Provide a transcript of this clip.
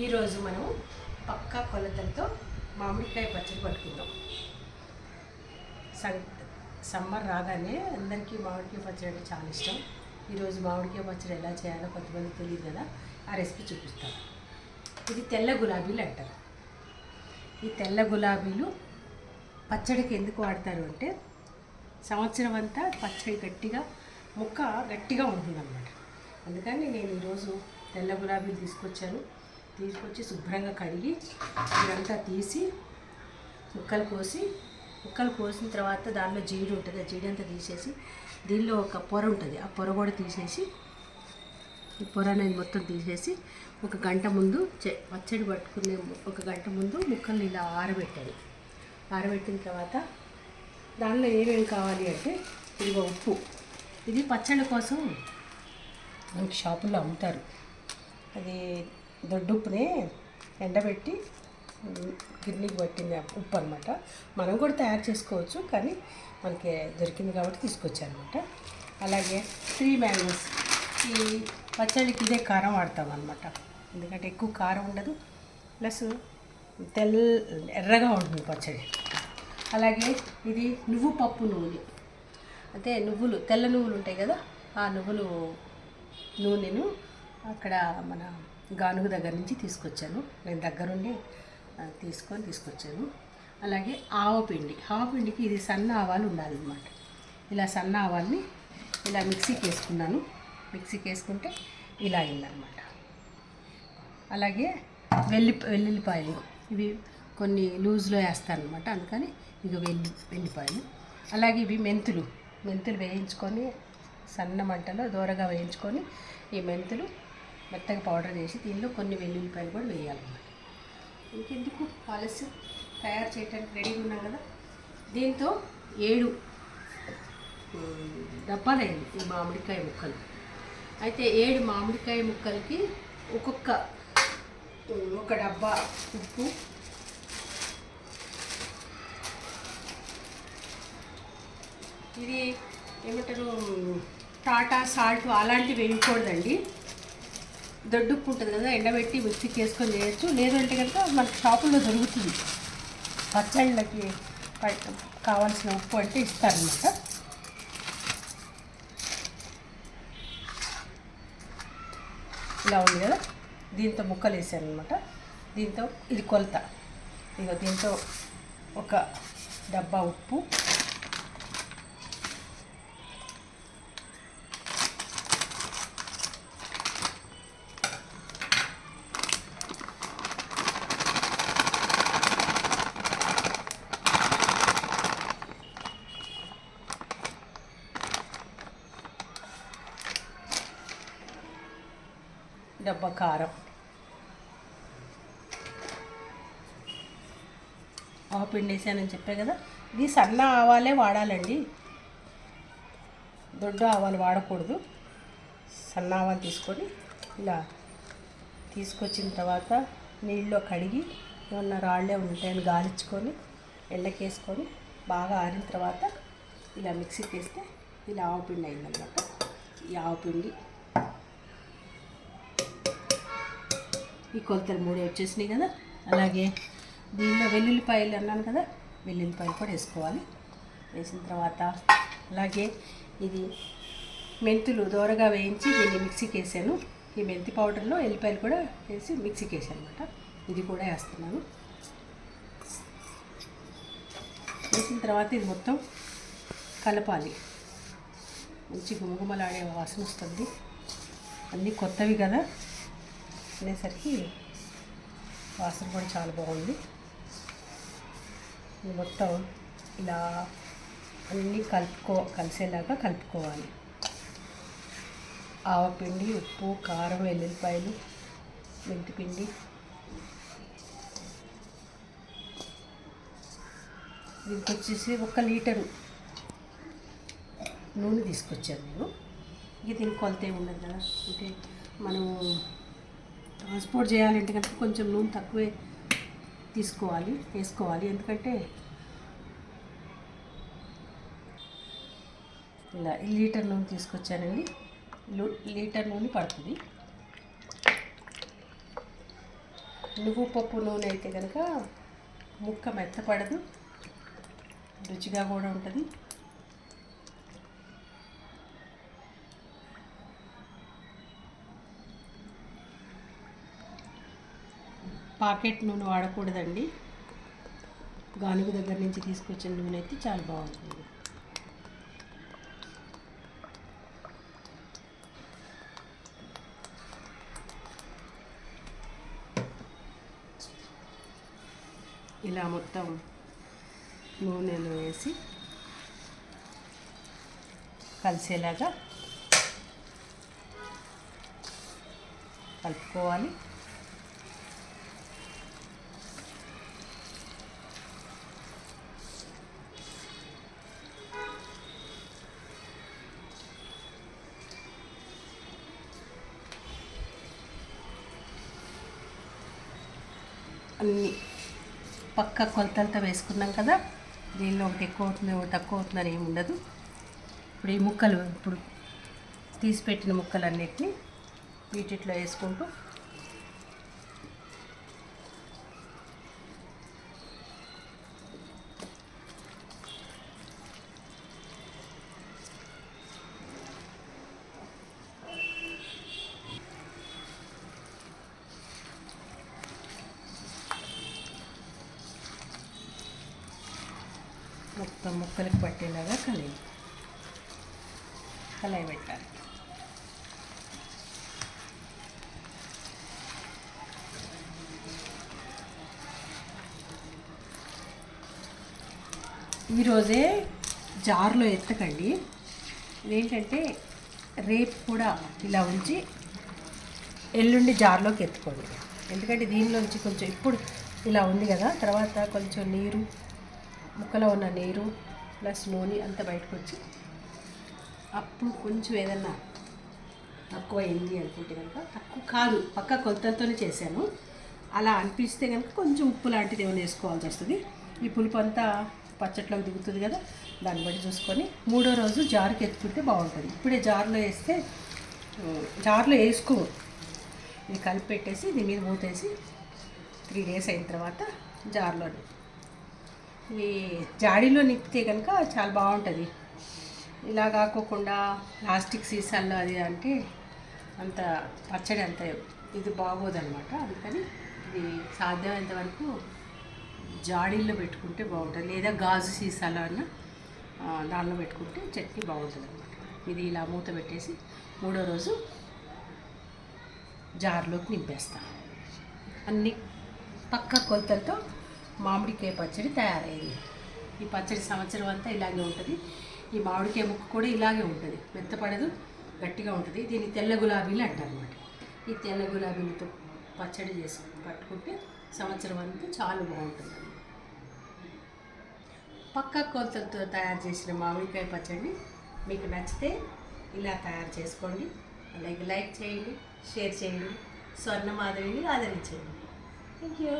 ఈరోజు మనం పక్కా కొలతలతో మామిడికాయ పచ్చడి పట్టుకుందాం. సమ్మర్ రాగానే అందరికీ మామిడికాయ పచ్చడి అంటే చాలా ఇష్టం. ఈరోజు మామిడికాయ పచ్చడి ఎలా చేయాలో కొంతమంది తెలియదు కదా, ఆ రెసిపీ చూపిస్తాం. ఇది తెల్ల గులాబీలు అంటారు. ఈ తెల్ల గులాబీలు పచ్చడికి ఎందుకు వాడతారు అంటే సంవత్సరం అంతా పచ్చడి ముక్క గట్టిగా ఉంటుందన్నమాట. అందుకని నేను ఈరోజు తెల్ల గులాబీలు తీసుకొచ్చి శుభ్రంగా కడిగి ఇదంతా తీసి ముక్కలు కోసిన తర్వాత దానిలో జీడి ఉంటుంది. ఆ జీడి అంతా తీసేసి దీనిలో ఒక పొర ఉంటుంది, ఆ పొర కూడా తీసేసి ఈ పొర అనేది మొత్తం తీసేసి ఒక గంట ముందు పచ్చడి పట్టుకునే ఒక గంట ముందు ముక్కల్ని ఇలా ఆరబెట్టిన తర్వాత దానిలో ఏమేమి కావాలి అంటే ఇదిగో ఉప్పు. ఇది పచ్చడి కోసం మనకి షాపుల్లో అమ్ముతారు. అది దొడ్డుప్పునే ఎండబెట్టి గిన్నెకి పట్టింది ఉప్పు అనమాట. మనం కూడా తయారు చేసుకోవచ్చు, కానీ మనకి దొరికింది కాబట్టి తీసుకొచ్చానమాట. అలాగే 3 మ్యాంగోస్. ఈ పచ్చడికి ఇదే కారం వాడతాం అనమాట, ఎందుకంటే ఎక్కువ కారం ఉండదు, ప్లస్ ఎర్రగా ఉంటుంది పచ్చడి. అలాగే ఇది నూనె, అంటే తెల్ల నువ్వులు ఉంటాయి కదా, ఆ నూనెను అక్కడ మన గానుగు దగ్గర నుంచి తీసుకొచ్చాను. నేను దగ్గరుండి తీసుకొచ్చాను. అలాగే ఆవపిండికి ఇది సన్న ఆవాలు ఉండాలన్నమాట. ఇలా సన్న ఆవాల్ని ఇలా మిక్సీకి వేసుకుంటే ఇలా అయిందనమాట. అలాగే వెల్లుల్లిపాయలు, ఇవి కొన్ని లూజ్లో వేస్తాను అనమాట, అందుకని ఇక వెల్లిపాయలు. అలాగే ఇవి మెంతులు వేయించుకొని సన్న మంటలో దూరగా వేయించుకొని ఈ మెంతులు మెత్తగా పౌడర్ చేసి దీనిలో కొన్ని వెల్లుల్లిపాయలు కూడా వేయాలన్నమాట. ఇంకెందుకు ఆలస్యం, తయారు చేయడానికి రెడీగా ఉన్నాం కదా. దీంతో 7 డబ్బాలు అయింది ఈ మామిడికాయ ముక్కలు. అయితే 7 మామిడికాయ ముక్కలకి ఒక డబ్బా ఉప్పు, ఇది ఏమంటారు టాటా సాల్ట్ అలాంటివి వేయకూడదండి. దొడ్డుప్పు ఉంటుంది కదా, ఎండబెట్టి మిక్సీకి వేసుకొని చేయొచ్చు. లేదంటే కనుక మనకు షాపుల్లో దొరుకుతుంది, పచ్చళ్ళకి కావాల్సిన ఉప్పు అంటే ఇస్తారనమాట. ఇలా ఉంది కదా, దీంతో ముక్కలు వేసాను అనమాట. దీంతో ఇది కొలత, దీంతో ఒక డబ్బా ఉప్పు, డబ్బా కారం, ఆవపిండి వేసానని చెప్పే కదా. ఇది సన్న ఆవాలే వాడాలండి, దొడ్డు ఆవాలు వాడకూడదు. సన్న ఆవాలు తీసుకొని ఇలా తీసుకొచ్చిన తర్వాత నీళ్ళలో కడిగి ఏమన్నా రాళ్ళే ఉంటాయని గాలించుకొని ఎండకేసుకొని బాగా ఆరిన తర్వాత ఇలా మిక్సీకి వేస్తే ఇలా ఆవపిండి అయిందన్నమాట. ఈ ఆవపిండి ఈ కొలతలు 3 వచ్చేసినాయి కదా. అలాగే దీనిలో వెల్లుల్లిపాయలు అన్నాను కదా, వెల్లుల్లిపాయలు కూడా వేసుకోవాలి. వేసిన తర్వాత అలాగే ఇది మెంతులు దోరగా వేయించి దీన్ని మిక్సీకి వేసాను. ఈ మెంతి పౌడర్లో ఎల్లిపాయలు కూడా వేసి మిక్సీకి వేసాను అనమాట. ఇది కూడా వేస్తున్నాను. వేసిన తర్వాత ఇది మొత్తం కలపాలి. మంచి గుమగుమలాడే వాసన వస్తుంది. అన్నీ కొత్తవి కదా అనేసరికి వాసన కూడా చాలా బాగుంది. మొత్తం ఇలా అన్నీ కలిసేలాగా కలుపుకోవాలి. ఆవపిండి, ఉప్పు, కారం, వెల్లుల్లిపాయలు, మెంతిపిండి. దీనికి వచ్చేసి 1 లీటరు నూనె తీసుకొచ్చాను నేను. ఇక దీనికి కొలత ఏమి ఉండదు కదా, అంటే మనము ట్రాన్స్పోర్ట్ చేయాలంటే కనుక కొంచెం నూనె తక్కువే వేసుకోవాలి. ఎందుకంటే ఇలా లీటర్ నూనె తీసుకొచ్చానండి. లీటర్ నూనె పడుతుంది. నువ్వు పప్పు నూనె అయితే కనుక ముక్క మెత్తపడదు, రుచిగా కూడా ఉంటుంది. పాకెట్ నూనె వాడకూడదండి, గానుగ దగ్గర నుంచి తీసుకొచ్చిన నూనె అయితే చాలా బాగుంటుంది. ఇలా మొత్తం నూనెలో వేసి కలిసేలాగా కలుపుకోవాలి. అన్నీ పక్క కొలతలతో వేసుకున్నాం కదా, దీనిలో ఒకటి ఎక్కువ అవుతుంది ఒకటి తక్కువ అవుతుందని ఏమి ఉండదు. ఇప్పుడు ఈ ముక్కలు ఇప్పుడు తీసిపెట్టిన ముక్కలన్నిటినీ వీటిలో వేసుకుంటూ మొత్తం ముక్కలకు పట్టేలాగా కలయి పెట్టాలి. ఈరోజే జార్లో ఎత్తకండి, ఏంటంటే రేపు కూడా ఇలా ఉంచి ఎల్లుండి జార్లోకి ఎత్తుకోండి. ఎందుకంటే దీనిలోంచి కొంచెం ఇప్పుడు ఇలా ఉంది కదా, తర్వాత కొంచెం నీరు, ముక్కలో ఉన్న నీరు ప్లస్ నూనె అంతా బయటకు వచ్చి అప్పుడు కొంచెం ఏదన్నా తక్కువ అయింది అనుకుంటే కనుక, తక్కువ కాదు పక్క కొలతలతోనే చేశాను, అలా అనిపిస్తే కనుక కొంచెం ఉప్పు లాంటిది ఏమైనా వేసుకోవాల్సి వస్తుంది. ఈ పులుపు అంతా పచ్చట్లోకి దిగుతుంది కదా, దాన్ని బట్టి చూసుకొని మూడో రోజు జారుకి ఎత్తుకుంటే బాగుంటుంది. ఇప్పుడే జారులో వేస్తే జారులో వేసుకో, ఇది కలిపి పెట్టేసి దీని మీద మూతేసి 3 days అయిన తర్వాత జారులో ఈ జాడీలో నింపితే కనుక చాలా బాగుంటుంది. ఇలా కాకోకుండా ప్లాస్టిక్ సీసాల్లో అది అంటే అంత పచ్చడి అంత ఇది బాగోదన్నమాట. అందుకని ఇది సాధ్యమైనంత వరకు జాడీల్లో పెట్టుకుంటే బాగుంటుంది, లేదా గాజు సీసాలో అన్న దానిలో పెట్టుకుంటే చట్నీ బాగుంటుంది అన్నమాట. ఇది ఇలా మూత పెట్టేసి మూడో రోజు జార్లోకి నింపేస్తాను. అన్ని పక్క కొలతలతో మామిడికాయ పచ్చడి తయారైంది. ఈ పచ్చడి సంవత్సరం అంతా ఇలాగే ఉంటుంది. ఈ మామిడికాయ ముక్క కూడా ఇలాగే ఉంటుంది, మెత్తపడదు, గట్టిగా ఉంటుంది. దీన్ని తెల్ల గులాబీలు అంటారు అన్నమాట. ఈ తెల్ల గులాబీలతో పచ్చడి చేసి పట్టుకుంటే సంవత్సరం అంతా చాలా బాగుంటుంది. పక్క కొలతలతో తయారు చేసిన మామిడికాయ పచ్చడిని మీకు నచ్చితే ఇలా తయారు చేసుకోండి. అలాగే లైక్ చేయండి, షేర్ చేయండి, స్వర్ణ మాధవిని ఆదరించండి. Thank you.